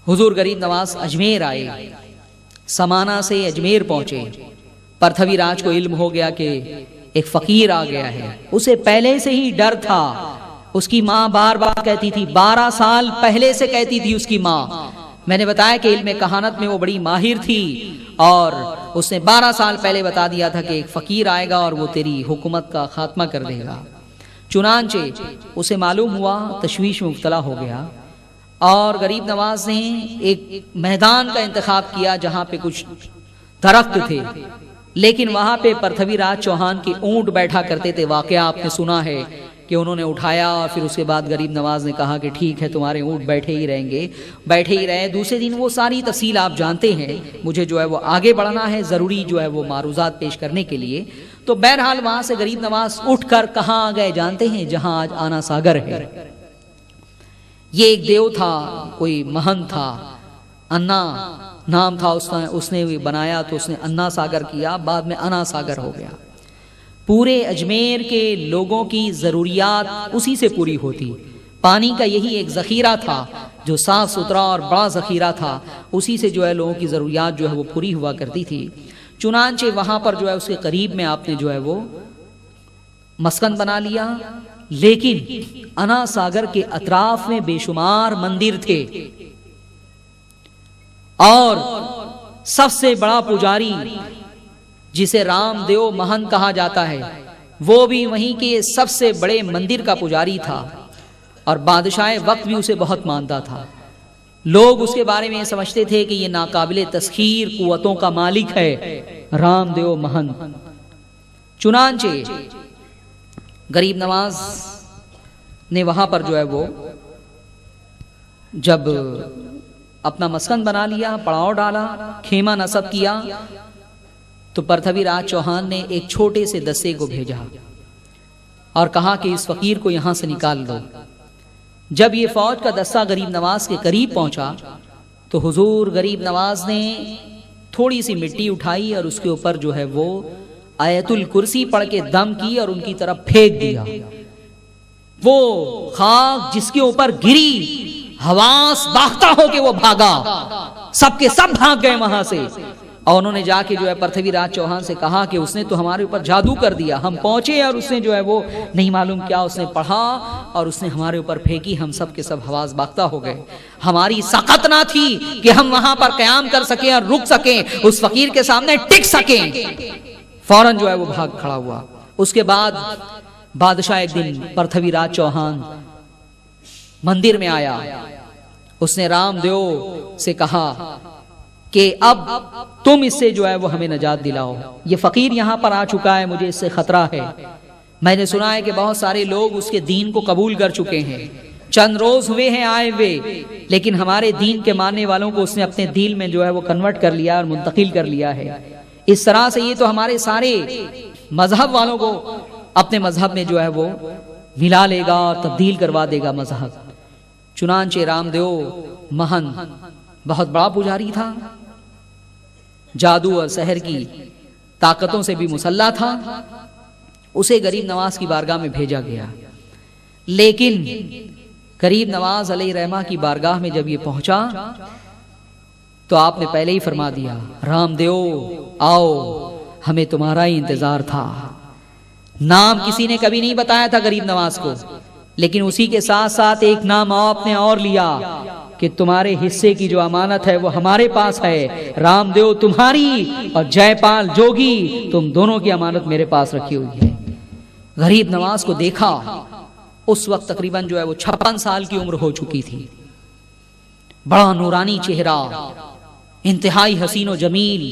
حضور غریب نواز اجمیر آئے، سمانا سے اجمیر پہنچے۔ پرتھوی راج کو علم ہو گیا کہ ایک فقیر آ گیا ہے، اسے پہلے سے ہی ڈر تھا۔ اس کی ماں بار بار کہتی تھی، 12 سال پہلے سے کہتی تھی اس کی ماں، میں نے بتایا کہ علم کہانت میں وہ بڑی ماہر تھی، اور اس نے 12 سال پہلے بتا دیا تھا کہ ایک فقیر آئے گا اور وہ تیری حکومت کا خاتمہ کر دے گا۔ چنانچہ اسے معلوم ہوا، تشویش میں مبتلا ہو گیا، اور غریب نواز نے ایک میدان کا انتخاب کیا جہاں پہ کچھ درخت تھے، لیکن وہاں پہ پرتھوی راج چوہان کے اونٹ بیٹھا کرتے تھے۔ واقعہ آپ نے سنا ہے کہ انہوں نے اٹھایا، اور پھر اس کے بعد غریب نواز نے کہا کہ ٹھیک ہے تمہارے اونٹ بیٹھے ہی رہیں گے، بیٹھے ہی رہے۔ دوسرے دن وہ ساری تفصیل آپ جانتے ہیں، مجھے جو ہے وہ آگے بڑھنا ہے، ضروری جو ہے وہ معروضات پیش کرنے کے لیے۔ تو بہرحال وہاں سے غریب نواز اٹھ کر کہاں آ گئے جانتے ہیں؟ جہاں آج آنا ساگر ہے۔ یہ ایک دیو تھا، کوئی مہن تھا، انا نام تھا اس نے بنایا، تو اس نے انا ساگر کیا، بعد میں انا ساگر ہو گیا۔ پورے اجمیر کے لوگوں کی ضروریات اسی سے پوری ہوتی۔ پانی کا یہی ایک ذخیرہ تھا جو صاف ستھرا اور بڑا ذخیرہ تھا، اسی سے جو ہے لوگوں کی ضروریات جو ہے وہ پوری ہوا کرتی تھی۔ چنانچہ وہاں پر جو ہے اس کے قریب میں آپ نے جو ہے وہ مسکن بنا لیا، لیکن انا ساگر کے اطراف میں بے شمار مندر تھے، اور سب سے بڑا پجاری جسے رام دیو مہن کہا جاتا ہے، وہ بھی وہیں کے سب سے بڑے مندر کا پجاری تھا، اور بادشاہ وقت بھی اسے بہت مانتا تھا۔ لوگ اس کے بارے میں سمجھتے تھے کہ یہ ناقابل تسخیر قوتوں کا مالک ہے، رام دیو مہن۔ چنانچہ غریب نواز نے وہاں پر جو ہے وہ جب اپنا مسکن بنا لیا، پڑاؤ ڈالا، خیمہ نصب کیا، تو پرتھوی راج چوہان نے ایک چھوٹے سے دستے کو بھیجا اور کہا کہ اس فقیر کو یہاں سے نکال دو۔ جب یہ فوج کا دستہ غریب نواز کے قریب پہنچا تو حضور غریب نواز نے تھوڑی سی مٹی اٹھائی اور اس کے اوپر جو ہے وہ آیت الکرسی پڑھ کے دم کی اور ان کی طرف پھینک دیا۔ وہ خاک جس کے اوپر گری، حواس باختہ ہو کے وہ بھاگا، سب کے سب بھاگ گئے وہاں سے، اور انہوں نے جا کے جو ہے پرتھوی راج چوہان سے کہا کہ اس نے تو ہمارے اوپر جادو کر دیا، ہم پہنچے اور اس نے جو ہے وہ نہیں معلوم کیا اس نے پڑھا اور اس نے ہمارے اوپر پھینکی، ہم سب کے سب حواس باختہ ہو گئے، ہماری سقط نہ تھی کہ ہم وہاں پر قیام کر سکیں اور رک سکیں، اس فقیر کے سامنے ٹک سکیں۔ فوراً جو ہے وہ بھاگ کھڑا ہوا۔ اس کے بعد بادشاہ ایک دن پرتھوی راج چوہان مندر میں آیا، اس نے رام دیو سے کہا کہ اب تم اس سے جو ہے وہ ہمیں نجات دلاؤ، یہ فقیر یہاں پر آ چکا ہے، مجھے اس سے خطرہ ہے، میں نے سنا ہے کہ بہت سارے لوگ اس کے دین کو قبول کر چکے ہیں، چند روز ہوئے ہیں آئے ہوئے، لیکن ہمارے دین کے ماننے والوں کو اس نے اپنے دل میں جو ہے وہ کنورٹ کر لیا اور منتقل کر لیا ہے، اس طرح سے یہ تو ہمارے سارے مذہب والوں کو اپنے مذہب میں جو ہے وہ ملا لے گا اور تبدیل کروا دے گا مذہب۔ چنانچہ رام دیو مہن بہت بڑا پجاری تھا، جادو اور سحر کی طاقتوں سے بھی مسلح تھا، اسے غریب نواز کی بارگاہ میں بھیجا گیا، لیکن غریب نواز علیہ رحمہ کی بارگاہ میں جب یہ پہنچا تو آپ نے پہلے ہی فرما دیا، رام دیو آؤ، ہمیں تمہارا ہی انتظار تھا۔ نام کسی نے کبھی نہیں بتایا تھا غریب نواز کو، لیکن اسی کے ساتھ ساتھ ایک نام آپ نے اور لیا کہ تمہارے حصے کی جو امانت ہے وہ ہمارے پاس ہے، رام دیو تمہاری اور جے پال جوگی تم دونوں کی امانت میرے پاس رکھی ہوئی ہے۔ غریب نواز کو دیکھا، اس وقت تقریباً جو ہے وہ 56 سال کی عمر ہو چکی تھی، بڑا نورانی چہرہ، انتہائی حسین و جمیل،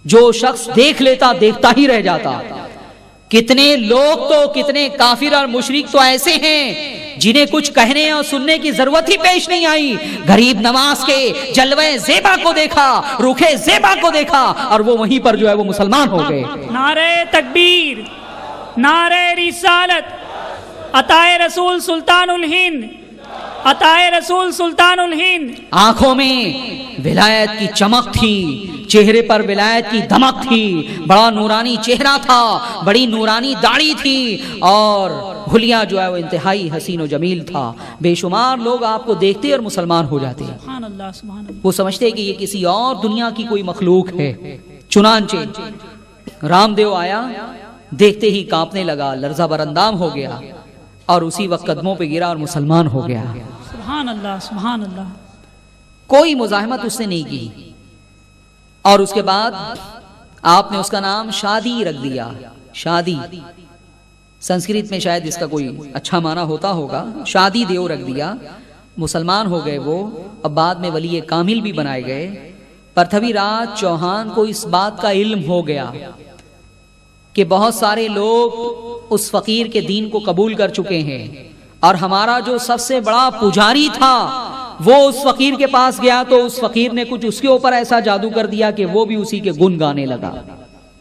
جو شخص دیکھ لیتا دیکھتا ہی رہ جاتا۔ کتنے لوگ تو، کتنے کافر اور مشرک تو ایسے ہیں جنہیں کچھ کہنے اور سننے کی ضرورت ہی پیش نہیں آئی، غریب نواز کے جلوے زیبا کو دیکھا، رخے زیبا کو دیکھا اور وہ وہیں پر جو ہے وہ مسلمان ہو گئے۔ نعرہ تکبیر، نعرہ رسالت، عطائے رسول سلطان الہند، عطائے رسول سلطان الہند۔ آنکھوں میں ولایت کی چمک تھی، چہرے پر ولایت کی دمک تھی، بڑا نورانی چہرہ تھا، بڑی نورانی داڑھی تھی، اور حلیہ جو ہے وہ انتہائی حسین و جمیل تھا۔ بے شمار لوگ آپ کو دیکھتے اور مسلمان ہو جاتے، سبحان اللہ سبحان اللہ۔ وہ سمجھتے کہ یہ کسی اور دنیا کی کوئی مخلوق ہے۔ چنانچہ رام دیو آیا، دیکھتے ہی کانپنے لگا، لرزہ براندام ہو گیا، اور اسی وقت قدموں پہ گرا اور مسلمان ہو گیا۔ سبحان اللہ سبحان اللہ۔ کوئی مزاحمت اس نے نہیں کی، اور اس کے بعد آپ نے اس کا نام شادی رکھ دیا۔ شادی سنسکرت میں شاید اس کا کوئی اچھا معنی ہوتا ہوگا، شادی دیو رکھ دیا۔ مسلمان ہو گئے وہ، اب بعد میں ولی کامل بھی بنائے گئے۔ پرتھوی راج چوہان کو اس بات کا علم ہو گیا کہ بہت سارے لوگ اس فقیر کے دین کو قبول کر چکے ہیں، اور ہمارا جو سب سے بڑا پجاری تھا وہ اس فقیر کے پاس گیا، تو اس فقیر نے کچھ اس کے اوپر ایسا جادو کر دیا کہ وہ بھی اسی کے گن گانے لگا۔